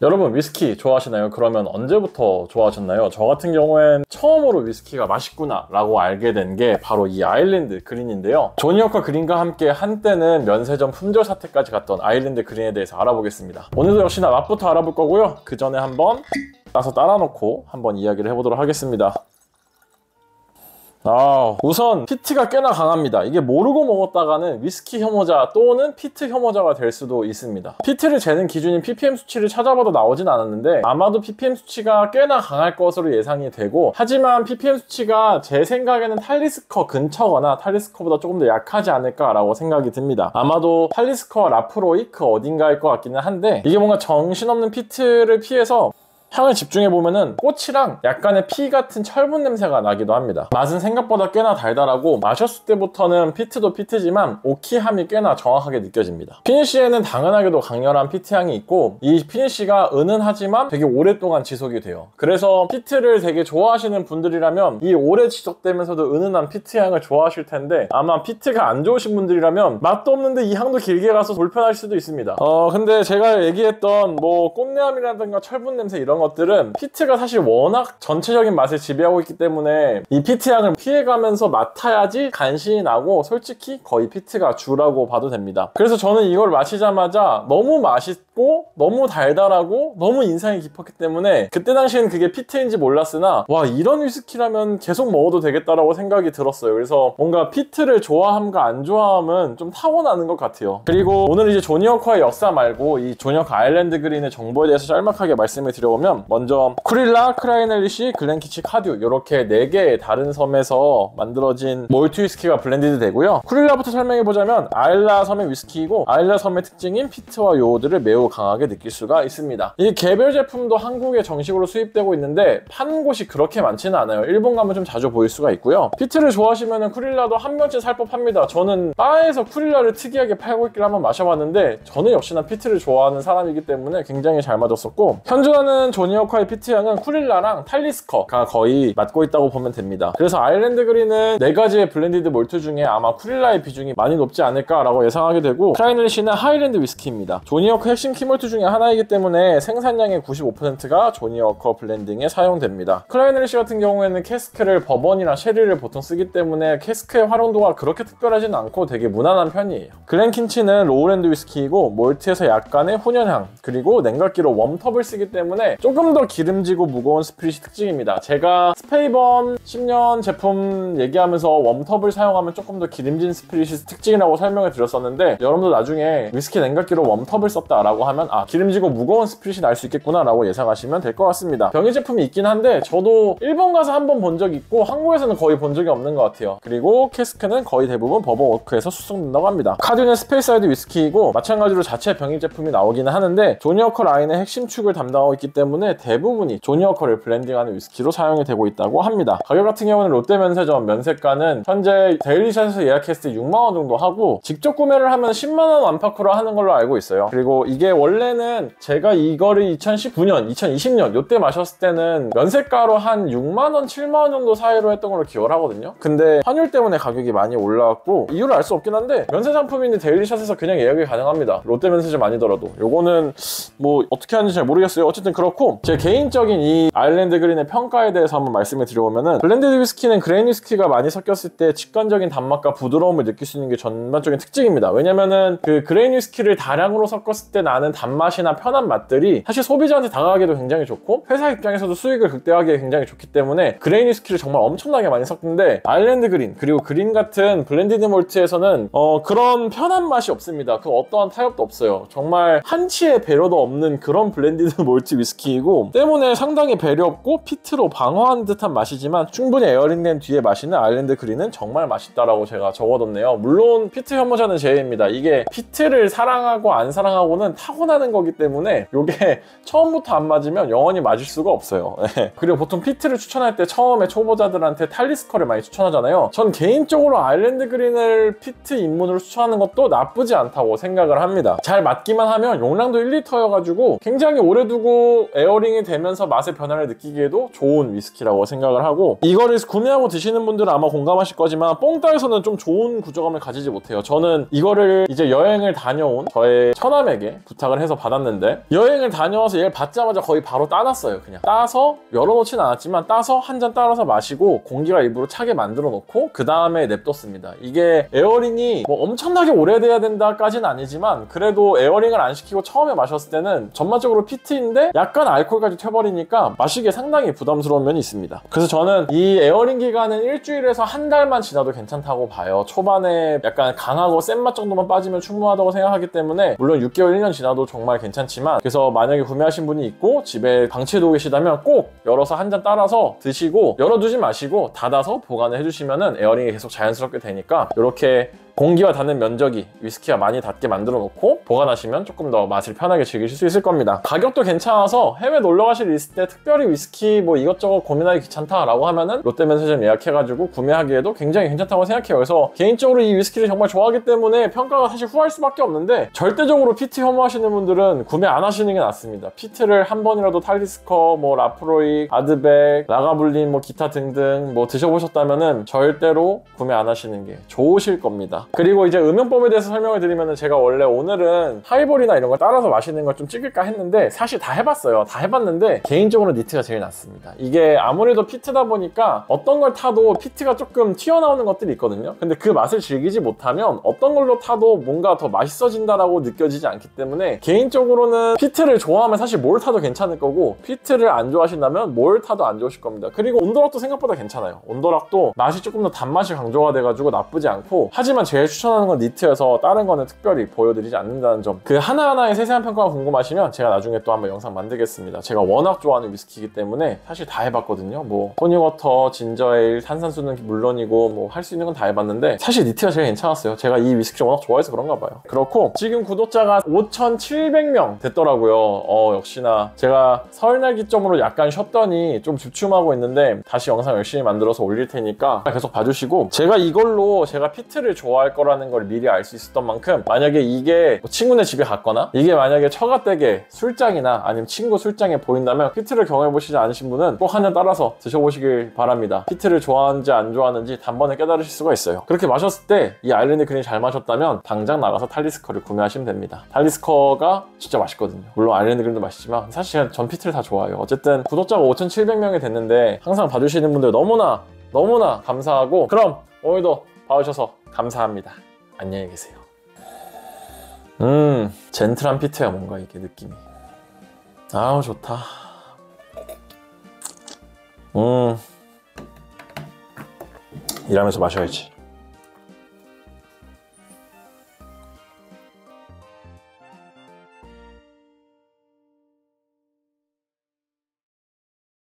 여러분 위스키 좋아하시나요? 그러면 언제부터 좋아하셨나요? 저 같은 경우엔 처음으로 위스키가 맛있구나 라고 알게 된 게 바로 이 아일랜드 그린인데요. 조니워커 그린과 함께 한때는 면세점 품절 사태까지 갔던 아일랜드 그린에 대해서 알아보겠습니다. 오늘도 역시나 맛부터 알아볼 거고요. 그 전에 한번 따서 따라 놓고 한번 이야기를 해보도록 하겠습니다. 우선 피트가 꽤나 강합니다. 이게 모르고 먹었다가는 위스키 혐오자 또는 피트 혐오자가 될 수도 있습니다. 피트를 재는 기준인 ppm 수치를 찾아봐도 나오진 않았는데 아마도 ppm 수치가 꽤나 강할 것으로 예상이 되고, 하지만 ppm 수치가 제 생각에는 탈리스커 근처거나 탈리스커보다 조금 더 약하지 않을까라고 생각이 듭니다. 아마도 탈리스커와 라프로이 그 어딘가일 것 같기는 한데, 이게 뭔가 정신없는 피트를 피해서 향을 집중해보면은 꽃이랑 약간의 피 같은 철분 냄새가 나기도 합니다. 맛은 생각보다 꽤나 달달하고 마셨을 때부터는 피트도 피트지만 오키함이 꽤나 정확하게 느껴집니다. 피니쉬에는 당연하게도 강렬한 피트 향이 있고, 이 피니쉬가 은은하지만 되게 오랫동안 지속이 돼요. 그래서 피트를 되게 좋아하시는 분들이라면 이 오래 지속되면서도 은은한 피트 향을 좋아하실 텐데, 아마 피트가 안 좋으신 분들이라면 맛도 없는데 이 향도 길게 가서 불편할 수도 있습니다. 근데 제가 얘기했던 뭐 꽃내음이라든가 철분 냄새 이런 것들은 피트가 사실 워낙 전체적인 맛을 지배하고 있기 때문에 이 피트 향을 피해가면서 맡아야지 간신히 나고, 솔직히 거의 피트가 주라고 봐도 됩니다. 그래서 저는 이걸 마시자마자 너무 맛있고 너무 달달하고 너무 인상이 깊었기 때문에 그때 당시에는 그게 피트인지 몰랐으나, 와, 이런 위스키라면 계속 먹어도 되겠다라고 생각이 들었어요. 그래서 뭔가 피트를 좋아함과 안 좋아함은 좀 타고나는 것 같아요. 그리고 오늘 이제 조니워커의 역사 말고 이 조니워커 아일랜드 그린의 정보에 대해서 짤막하게 말씀을 드려보면, 먼저 쿠릴라, 크라이넬리시, 글렌키치, 카듀 이렇게 4개의 다른 섬에서 만들어진 몰트 위스키가 블렌디드 되고요. 쿠릴라부터 설명해보자면 아일라 섬의 위스키이고, 아일라 섬의 특징인 피트와 요오드를 매우 강하게 느낄 수가 있습니다. 이 개별 제품도 한국에 정식으로 수입되고 있는데 파는 곳이 그렇게 많지는 않아요. 일본 가면 좀 자주 보일 수가 있고요. 피트를 좋아하시면 쿠릴라도 한 병쯤 살 법합니다. 저는 바에서 쿠릴라를 특이하게 팔고 있길 한번 마셔봤는데, 저는 역시나 피트를 좋아하는 사람이기 때문에 굉장히 잘 맞았었고, 현존하는 조니워커의 피트 향은 쿠릴라랑 탈리스커가 거의 맞고 있다고 보면 됩니다. 그래서 아일랜드 그린은 4가지의 블렌디드 몰트 중에 아마 쿠릴라의 비중이 많이 높지 않을까라고 예상하게 되고, 크라이넬리시는 하이랜드 위스키입니다. 조니워커 핵심 키몰트 중에 하나이기 때문에 생산량의 95%가 조니워커 블렌딩에 사용됩니다. 크라이넬리시 같은 경우에는 캐스크를 버번이나 쉐리를 보통 쓰기 때문에 캐스크의 활용도가 그렇게 특별하진 않고 되게 무난한 편이에요. 글렌킨치는 로우랜드 위스키이고 몰트에서 약간의 훈연향, 그리고 냉각기로 웜텁을 쓰기 때문에 조금 더 기름지고 무거운 스피릿이 특징입니다. 제가 스페이번 10년 제품 얘기하면서 웜텁을 사용하면 조금 더 기름진 스피릿이 특징이라고 설명을 드렸었는데, 여러분도 나중에 위스키 냉각기로 웜텁을 썼다라고 하면 기름지고 무거운 스피릿이 날 수 있겠구나 라고 예상하시면 될 것 같습니다. 병희 제품이 있긴 한데 저도 일본 가서 한 번 본 적이 있고 한국에서는 거의 본 적이 없는 것 같아요. 그리고 캐스크는 거의 대부분 버번워크에서 수송된다고 합니다. 카듀는 스페이사이드 위스키이고 마찬가지로 자체 병희 제품이 나오기는 하는데, 조니워커 라인의 핵심 축을 담당하고 있기 때문에 대부분이 조니워커를 블렌딩하는 위스키로 사용이 되고 있다고 합니다. 가격 같은 경우는 롯데 면세점 면세가는 현재 데일리샷에서 예약했을 때 6만원 정도 하고, 직접 구매를 하면 10만원 안팎으로 하는 걸로 알고 있어요. 그리고 이게 원래는 제가 이거를 2019년, 2020년 요때 마셨을 때는 면세가로 한 6만원, 7만원 정도 사이로 했던 걸로 기억을 하거든요. 근데 환율 때문에 가격이 많이 올라왔고, 이유를 알 수 없긴 한데 면세 상품인데 데일리샷에서 그냥 예약이 가능합니다. 롯데 면세점 아니더라도. 요거는 뭐 어떻게 하는지 잘 모르겠어요. 어쨌든 그렇고, 제 개인적인 이 아일랜드 그린의 평가에 대해서 한번 말씀을 드려보면은, 블렌디드 위스키는 그레인 위스키가 많이 섞였을 때 직관적인 단맛과 부드러움을 느낄 수 있는 게 전반적인 특징입니다. 왜냐면은 그 그레인 위스키를 다량으로 섞었을 때 나는 단맛이나 편한 맛들이 사실 소비자한테 다가가기도 굉장히 좋고 회사 입장에서도 수익을 극대화하기에 굉장히 좋기 때문에 그레인 위스키를 정말 엄청나게 많이 섞는데, 아일랜드 그린 그리고 그린 같은 블렌디드 몰트에서는 그런 편한 맛이 없습니다. 그 어떠한 타협도 없어요. 정말 한치의 배려도 없는 그런 블렌디드 몰트 위스키이고, 때문에 상당히 배려 없고 피트로 방어하는 듯한 맛이지만 충분히 에어링된 뒤에 마시는 아일랜드 그린은 정말 맛있다라고 제가 적어뒀네요. 물론 피트 혐오자는 제외입니다. 이게 피트를 사랑하고 안 사랑하고는 타고나는 거기 때문에 이게 처음부터 안 맞으면 영원히 맞을 수가 없어요. 그리고 보통 피트를 추천할 때 처음에 초보자들한테 탈리스커를 많이 추천하잖아요. 전 개인적으로 아일랜드 그린을 피트 입문으로 추천하는 것도 나쁘지 않다고 생각을 합니다. 잘 맞기만 하면 용량도 1리터여가지고 굉장히 오래 두고 에어링이 되면서 맛의 변화를 느끼기에도 좋은 위스키라고 생각을 하고, 이거를 구매하고 드시는 분들은 아마 공감하실 거지만 뽕따에서는 좀 좋은 구조감을 가지지 못해요. 저는 이거를 이제 여행을 다녀온 저의 처남에게 부탁을 해서 받았는데, 여행을 다녀와서 얘를 받자마자 거의 바로 따놨어요. 그냥 따서 열어놓진 않았지만 따서 한 잔 따라서 마시고 공기가 일부러 차게 만들어 놓고 그 다음에 냅뒀습니다. 이게 에어링이 뭐 엄청나게 오래돼야 된다까지는 아니지만 그래도 에어링을 안 시키고 처음에 마셨을 때는 전반적으로 피트인데 약간 알코올까지 튀어버리니까 마시기에 상당히 부담스러운 면이 있습니다. 그래서 저는 이 에어링 기간은 일주일에서 한 달만 지나도 괜찮다고 봐요. 초반에 약간 강하고 센 맛 정도만 빠지면 충분하다고 생각하기 때문에, 물론 6개월 1년 지나도 정말 괜찮지만, 그래서 만약에 구매하신 분이 있고 집에 방치해두고 계시다면 꼭 열어서 한 잔 따라서 드시고, 열어두지 마시고 닫아서 보관을 해주시면은 에어링이 계속 자연스럽게 되니까, 이렇게 공기와 닿는 면적이 위스키가 많이 닿게 만들어 놓고 보관하시면 조금 더 맛을 편하게 즐기실 수 있을 겁니다. 가격도 괜찮아서 해외 놀러 가실 일 있을 때 특별히 위스키 뭐 이것저것 고민하기 귀찮다라고 하면은 롯데면세점 예약해가지고 구매하기에도 굉장히 괜찮다고 생각해요. 그래서 개인적으로 이 위스키를 정말 좋아하기 때문에 평가가 사실 후할 수밖에 없는데, 절대적으로 피트 혐오하시는 분들은 구매 안 하시는 게 낫습니다. 피트를 한 번이라도 탈리스커, 뭐 라프로이, 아드백, 라가블린, 뭐 기타 등등 뭐 드셔보셨다면은 절대로 구매 안 하시는 게 좋으실 겁니다. 그리고 이제 음용법에 대해서 설명을 드리면은, 제가 원래 오늘은 하이볼이나 이런 걸 따라서 마시는 걸 좀 찍을까 했는데 사실 다 해봤어요. 다 해봤는데 개인적으로 니트가 제일 낫습니다. 이게 아무래도 피트다 보니까 어떤 걸 타도 피트가 조금 튀어나오는 것들이 있거든요. 근데 그 맛을 즐기지 못하면 어떤 걸로 타도 뭔가 더 맛있어진다라고 느껴지지 않기 때문에, 개인적으로는 피트를 좋아하면 사실 뭘 타도 괜찮을 거고, 피트를 안 좋아하신다면 뭘 타도 안 좋으실 겁니다. 그리고 온도락도 생각보다 괜찮아요. 온도락도 맛이 조금 더 단맛이 강조가 돼가지고 나쁘지 않고, 하지만 제일 추천하는 건 니트여서 다른 거는 특별히 보여드리지 않는다는 점, 그 하나하나의 세세한 평가가 궁금하시면 제가 나중에 또 한번 영상 만들겠습니다. 제가 워낙 좋아하는 위스키이기 때문에 사실 다 해봤거든요. 뭐 토닉워터, 진저에일, 탄산수는 물론이고 뭐 할 수 있는 건 다 해봤는데 사실 니트가 제일 괜찮았어요. 제가 이 위스키를 워낙 좋아해서 그런가 봐요. 그렇고 지금 구독자가 5,700명 됐더라고요. 역시나 제가 설날 기점으로 약간 쉬었더니 좀 주춤하고 있는데 다시 영상 열심히 만들어서 올릴 테니까 계속 봐주시고, 제가 이걸로 제가 피트를 좋아할 거라는 걸 미리 알 수 있었던 만큼, 만약에 이게 뭐 친구네 집에 갔거나 이게 만약에 처가댁에 술장이나 아니면 친구 술장에 보인다면 피트를 경험해보시지 않으신 분은 꼭 한 잔 따라서 드셔보시길 바랍니다. 피트를 좋아하는지 안 좋아하는지 단번에 깨달으실 수가 있어요. 그렇게 마셨을 때 이 아일랜드 그린이 잘 마셨다면 당장 나가서 탈리스커를 구매하시면 됩니다. 탈리스커가 진짜 맛있거든요. 물론 아일랜드 그린도 맛있지만 사실 전 피트를 다 좋아해요. 어쨌든 구독자가 5,700명이 됐는데 항상 봐주시는 분들 너무나 감사하고, 그럼 오늘도 봐주셔서 감사합니다. 안녕히 계세요. 젠틀한 피트야, 뭔가 이게 느낌이. 아우 좋다. 일하면서 마셔야지.